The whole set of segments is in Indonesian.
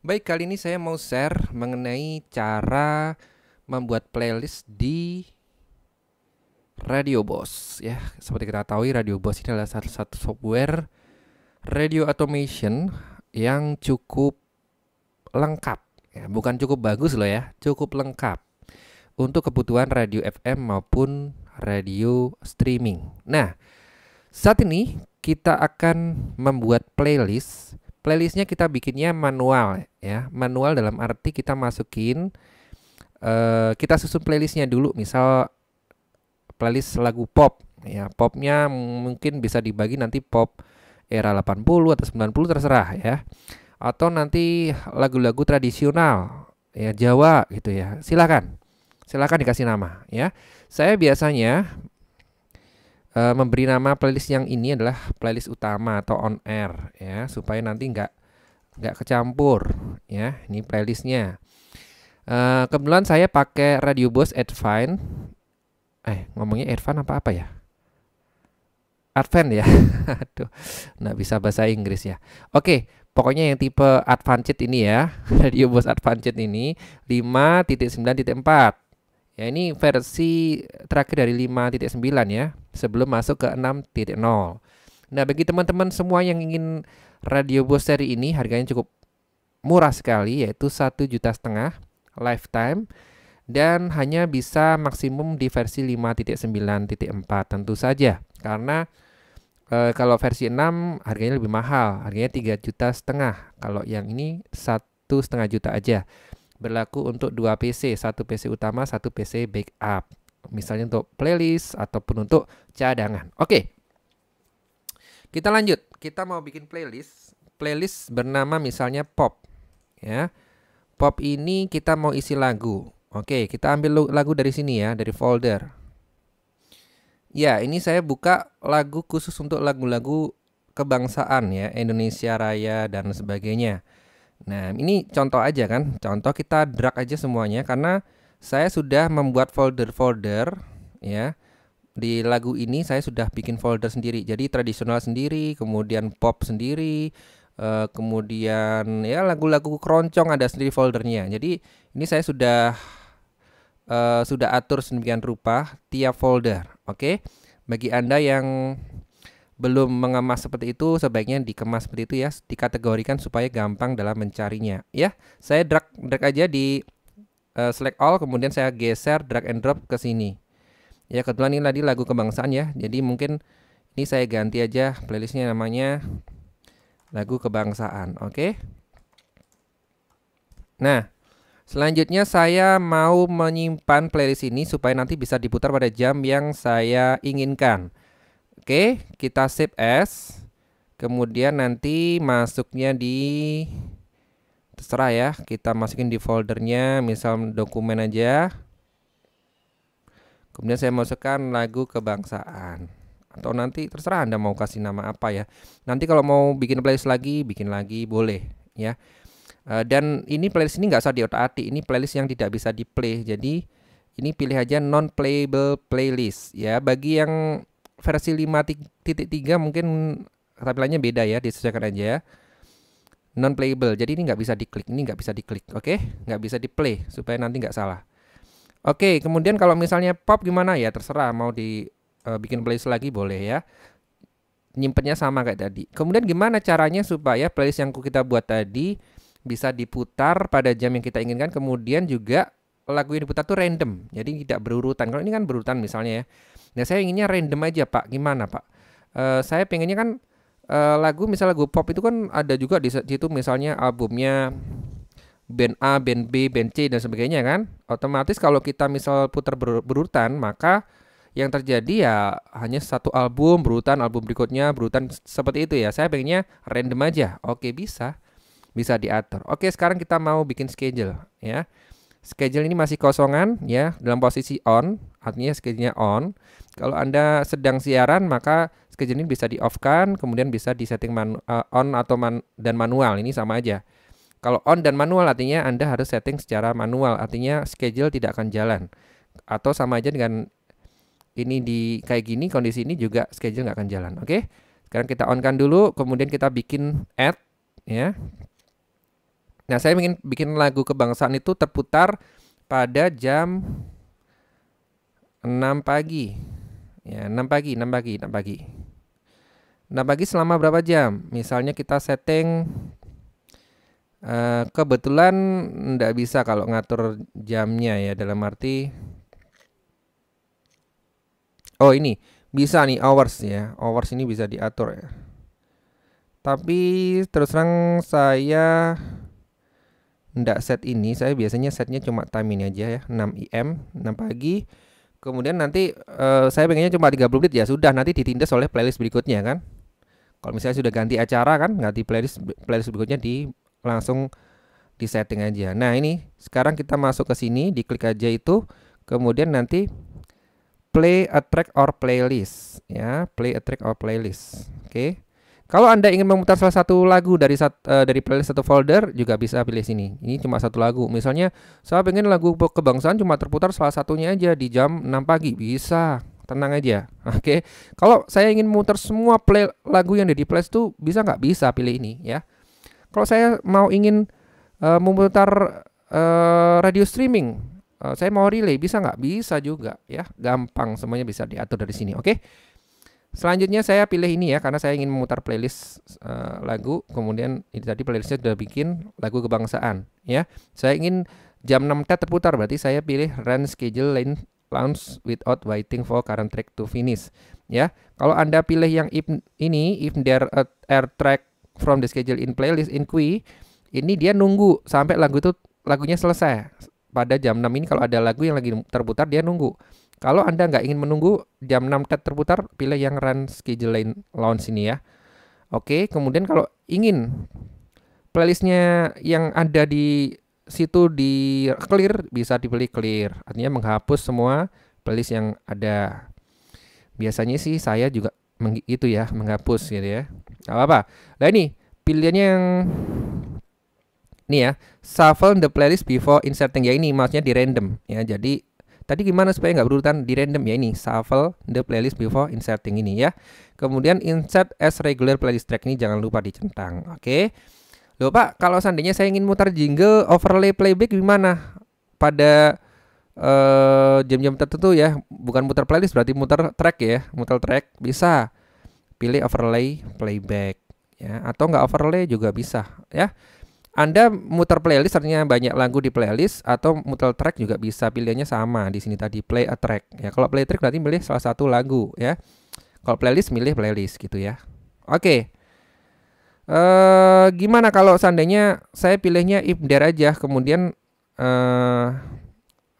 Baik, kali ini saya mau share mengenai cara membuat playlist di Radio Boss ya. Seperti kita tahu, Radio Boss ini adalah satu software radio automation yang cukup lengkap ya, bukan cukup bagus loh ya, cukup lengkap untuk kebutuhan radio FM maupun radio streaming. Nah, saat ini kita akan membuat playlist. Playlistnya kita bikinnya manual ya. Manual dalam arti kita masukin, kita susun playlistnya dulu. Misal playlist lagu pop ya. Popnya mungkin bisa dibagi nanti pop era 80 atau 90 terserah ya. Atau nanti lagu-lagu tradisional ya Jawa gitu ya. Silakan. Silakan dikasih nama ya. Saya biasanya memberi nama playlist yang ini adalah playlist utama atau on air ya, supaya nanti nggak kecampur ya. Ini playlistnya. Kebetulan saya pakai Radio Boss Advance. Ngomongnya Advance apa ya? Advance ya. Aduh, nggak bisa bahasa Inggris ya. Oke, pokoknya yang tipe Advanced ini ya. Radio Boss Advanced ini 5.9.4. Ya, ini versi terakhir dari 5.9 ya, sebelum masuk ke 6.0. Nah, bagi teman-teman semua yang ingin Radio Boss seri ini, harganya cukup murah sekali, yaitu 1,5 juta lifetime, dan hanya bisa maksimum di versi 5.9.4 tentu saja. Karena kalau versi 6 harganya lebih mahal, harganya 3,5 juta. Kalau yang ini 1,5 juta aja. Berlaku untuk dua PC, satu PC utama, satu PC backup. Misalnya untuk playlist ataupun untuk cadangan. Oke, kita lanjut. Kita mau bikin playlist. Playlist bernama misalnya pop. Ya, pop ini kita mau isi lagu. Oke, kita ambil lagu dari sini ya, dari folder. Ya, ini saya buka lagu khusus untuk lagu-lagu kebangsaan ya, Indonesia Raya dan sebagainya. Nah, ini contoh aja kan. Contoh, kita drag aja semuanya karena saya sudah membuat folder-folder ya. Di lagu ini saya sudah bikin folder sendiri. Jadi tradisional sendiri, kemudian pop sendiri, kemudian ya lagu-lagu keroncong ada sendiri foldernya. Jadi ini saya sudah atur sedemikian rupa tiap folder. Oke. Bagi Anda yang belum mengemas seperti itu, sebaiknya dikemas seperti itu ya, dikategorikan supaya gampang dalam mencarinya ya. Saya drag aja di select all, kemudian saya geser drag and drop ke sini ya. Kebetulan ini tadi lagu kebangsaan ya, jadi mungkin ini saya ganti aja playlistnya, namanya lagu kebangsaan. Oke. Nah, selanjutnya saya mau menyimpan playlist ini supaya nanti bisa diputar pada jam yang saya inginkan. Oke, kita save as. Kemudian nanti masuknya di, terserah ya, kita masukin di foldernya, misal dokumen aja. Kemudian saya masukkan lagu kebangsaan. Atau nanti terserah Anda mau kasih nama apa ya. Nanti kalau mau bikin playlist lagi, bikin lagi boleh ya. Dan ini playlist ini nggak usah diotak-atik. Ini playlist yang tidak bisa di play. Jadi ini pilih aja non playable playlist ya. Bagi yang versi 5.3 mungkin tampilannya beda ya, disesuaikan aja. Non playable, jadi ini nggak bisa diklik, ini nggak bisa diklik, oke? Nggak bisa di play supaya nanti nggak salah. Oke, kemudian kalau misalnya pop gimana ya, terserah mau bikin playlist lagi boleh ya. Nyimpennya sama kayak tadi. Kemudian gimana caranya supaya playlist yang kita buat tadi bisa diputar pada jam yang kita inginkan, kemudian juga lagu yang diputar tuh random, jadi tidak berurutan. Kalau ini kan berurutan misalnya ya. Nah, saya inginnya random aja Pak. Gimana Pak? Saya pengennya kan lagu, misal lagu pop itu kan ada juga di situ misalnya albumnya band A, band B, band C dan sebagainya kan. Otomatis kalau kita misal putar berurutan, maka yang terjadi ya hanya satu album berurutan, album berikutnya berurutan seperti itu ya. Saya pengennya random aja. Oke, bisa diatur. Oke, sekarang kita mau bikin schedule ya. Schedule ini masih kosongan ya, dalam posisi on, artinya schedule-nya on. Kalau Anda sedang siaran, maka schedule ini bisa di-off-kan, kemudian bisa disetting on atau dan manual, ini sama aja. Kalau on dan manual artinya Anda harus setting secara manual, artinya schedule tidak akan jalan. Atau sama aja dengan ini di kayak gini, kondisi ini juga schedule nggak akan jalan. Oke, sekarang kita on-kan dulu, kemudian kita bikin add ya. Nah, saya ingin bikin lagu kebangsaan itu terputar pada jam 6 pagi. Ya, 6 pagi, 6 pagi, 6 pagi. 6 pagi selama berapa jam? Misalnya kita setting kebetulan nggak bisa kalau ngatur jamnya ya, dalam arti oh ini bisa nih hours ya. Hours ini bisa diatur ya. Tapi terus terang saya ndak set ini, saya biasanya setnya cuma time ini aja ya, 6 IM, 6 pagi. Kemudian nanti saya pengennya cuma 30 menit ya sudah, nanti ditindas oleh playlist berikutnya kan. Kalau misalnya sudah ganti acara kan, ganti playlist berikutnya langsung di setting aja. Nah, ini sekarang kita masuk ke sini, diklik aja itu, kemudian nanti play a track or playlist ya, play a track or playlist. Oke. Kalau Anda ingin memutar salah satu lagu dari playlist satu folder, juga bisa pilih sini. Ini cuma satu lagu. Misalnya, saya pengen lagu kebangsaan cuma terputar salah satunya aja di jam 6 pagi. Bisa, tenang aja. Oke. Kalau saya ingin memutar semua lagu yang ada di playlist itu, bisa nggak? Bisa, pilih ini ya. Kalau saya mau ingin memutar radio streaming, saya mau relay, bisa nggak? Bisa juga ya. Gampang, semuanya bisa diatur dari sini. Oke. Selanjutnya saya pilih ini ya, karena saya ingin memutar playlist lagu. Kemudian ini tadi playlistnya sudah bikin lagu kebangsaan ya. Saya ingin jam 6 terputar, berarti saya pilih run schedule line launch without waiting for current track to finish ya. Kalau Anda pilih yang if there are track from the schedule in playlist in queue, ini dia nunggu sampai lagunya selesai. Pada jam 6 ini kalau ada lagu yang lagi terputar, dia nunggu. Kalau Anda nggak ingin menunggu jam 6 terputar, pilih yang run schedule line launch ini ya. Oke, kemudian kalau ingin playlistnya yang ada di situ di clear, bisa dipilih clear. Artinya menghapus semua playlist yang ada. Biasanya sih saya juga itu ya, menghapus gitu ya. Gak apa-apa. Nah ini pilihannya yang ini ya, shuffle the playlist before inserting ya, ini maksudnya di random ya. Jadi tadi gimana supaya nggak berurutan di random ya, ini shuffle the playlist before inserting ini ya. Kemudian insert as regular playlist track, ini jangan lupa dicentang. Oke. Loh Pak, kalau seandainya saya ingin mutar jingle overlay playback gimana? Pada jam-jam tertentu ya, bukan mutar playlist berarti mutar track ya, mutar track bisa. Pilih overlay playback ya, atau nggak overlay juga bisa ya. Anda muter playlist artinya banyak lagu di playlist, atau muter track juga bisa, pilihannya sama di sini tadi, play a track ya. Kalau play track berarti milih salah satu lagu ya. Kalau playlist milih playlist gitu ya. Oke. Gimana kalau seandainya saya pilihnya if there aja, kemudian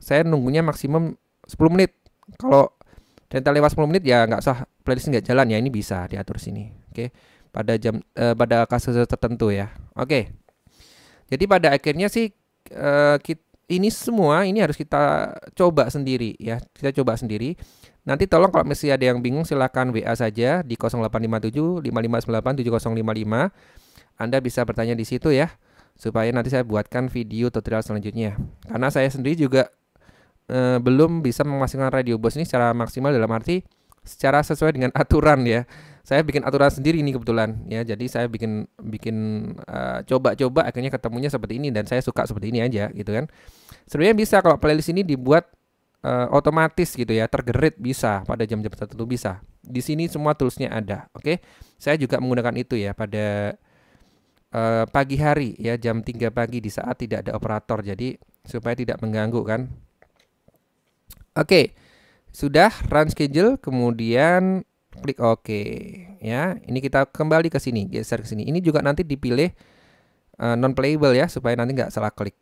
saya nunggunya maksimum 10 menit. Kalau ternyata lewat 10 menit ya nggak sah, playlist nggak jalan ya, ini bisa diatur sini. Oke. Pada kasus tertentu ya. Oke. Jadi pada akhirnya sih ini semua ini harus kita coba sendiri ya. Kita coba sendiri. Nanti tolong kalau masih ada yang bingung silakan WA saja di 0857 559 7055. Anda bisa bertanya di situ ya, supaya nanti saya buatkan video tutorial selanjutnya. Karena saya sendiri juga belum bisa memasukkan Radio Boss ini secara maksimal, dalam arti secara sesuai dengan aturan ya. Saya bikin aturan sendiri ini kebetulan ya. Jadi saya bikin coba-coba, akhirnya ketemunya seperti ini dan saya suka seperti ini aja gitu kan. Sebenarnya bisa kalau playlist ini dibuat otomatis gitu ya, tergerit bisa, pada jam-jam tertentu bisa. Di sini semua toolsnya ada. Oke. Saya juga menggunakan itu ya pada pagi hari ya, jam 3 pagi di saat tidak ada operator. Jadi supaya tidak mengganggu kan. Oke. Sudah run schedule, kemudian klik OK ya. Ini kita kembali ke sini, geser ke sini. Ini juga nanti dipilih non playable ya, supaya nanti nggak salah klik.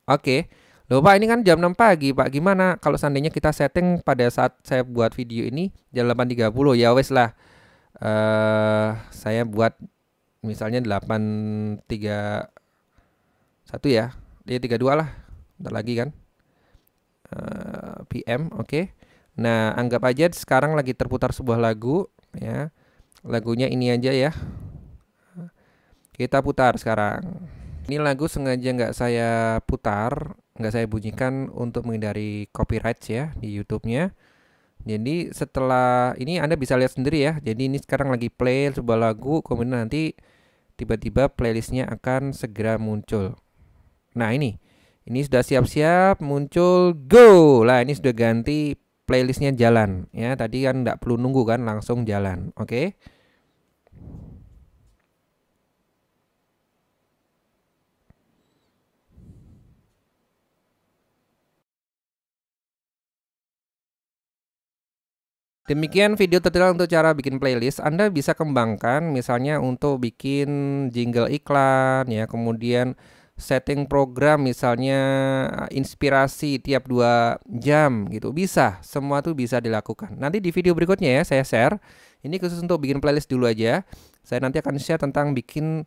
Oke. Loh Pak, ini kan jam 6 pagi Pak, gimana kalau seandainya kita setting pada saat saya buat video ini jam 8.30? Ya wes lah, saya buat misalnya 8.31 ya, 32 lah, bentar lagi kan, PM. Oke. Nah, anggap aja sekarang lagi terputar sebuah lagu ya. Lagunya ini aja ya. Kita putar sekarang. Ini lagu sengaja nggak saya putar, nggak saya bunyikan untuk menghindari copyright ya di YouTube-nya. Jadi setelah ini Anda bisa lihat sendiri ya. Jadi ini sekarang lagi play sebuah lagu, kemudian nanti tiba-tiba playlistnya akan segera muncul. Nah ini sudah siap-siap muncul, go lah, ini sudah ganti playlistnya jalan ya. Tadi kan nggak perlu nunggu kan, langsung jalan. Oke. Demikian video tutorial untuk cara bikin playlist. Anda bisa kembangkan misalnya untuk bikin jingle iklan ya, kemudian setting program misalnya inspirasi tiap 2 jam gitu. Bisa, semua tuh bisa dilakukan. Nanti di video berikutnya ya saya share. Ini khusus untuk bikin playlist dulu aja. Saya nanti akan share tentang bikin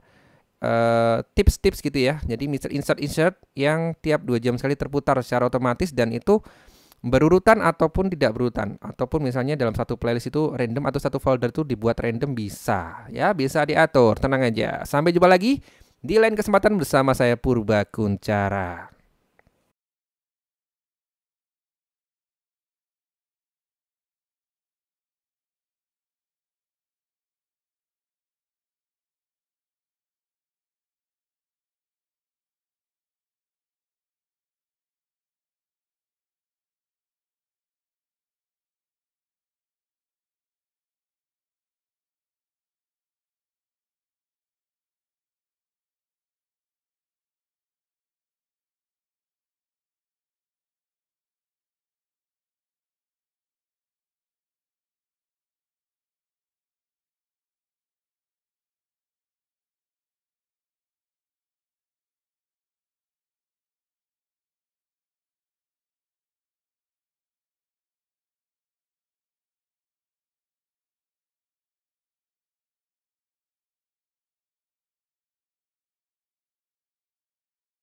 tips-tips gitu ya. Jadi insert yang tiap 2 jam sekali terputar secara otomatis, dan itu berurutan ataupun tidak berurutan, ataupun misalnya dalam satu playlist itu random atau satu folder itu dibuat random, bisa ya, bisa diatur, tenang aja. Sampai jumpa lagi di lain kesempatan bersama saya Purba Kunchara.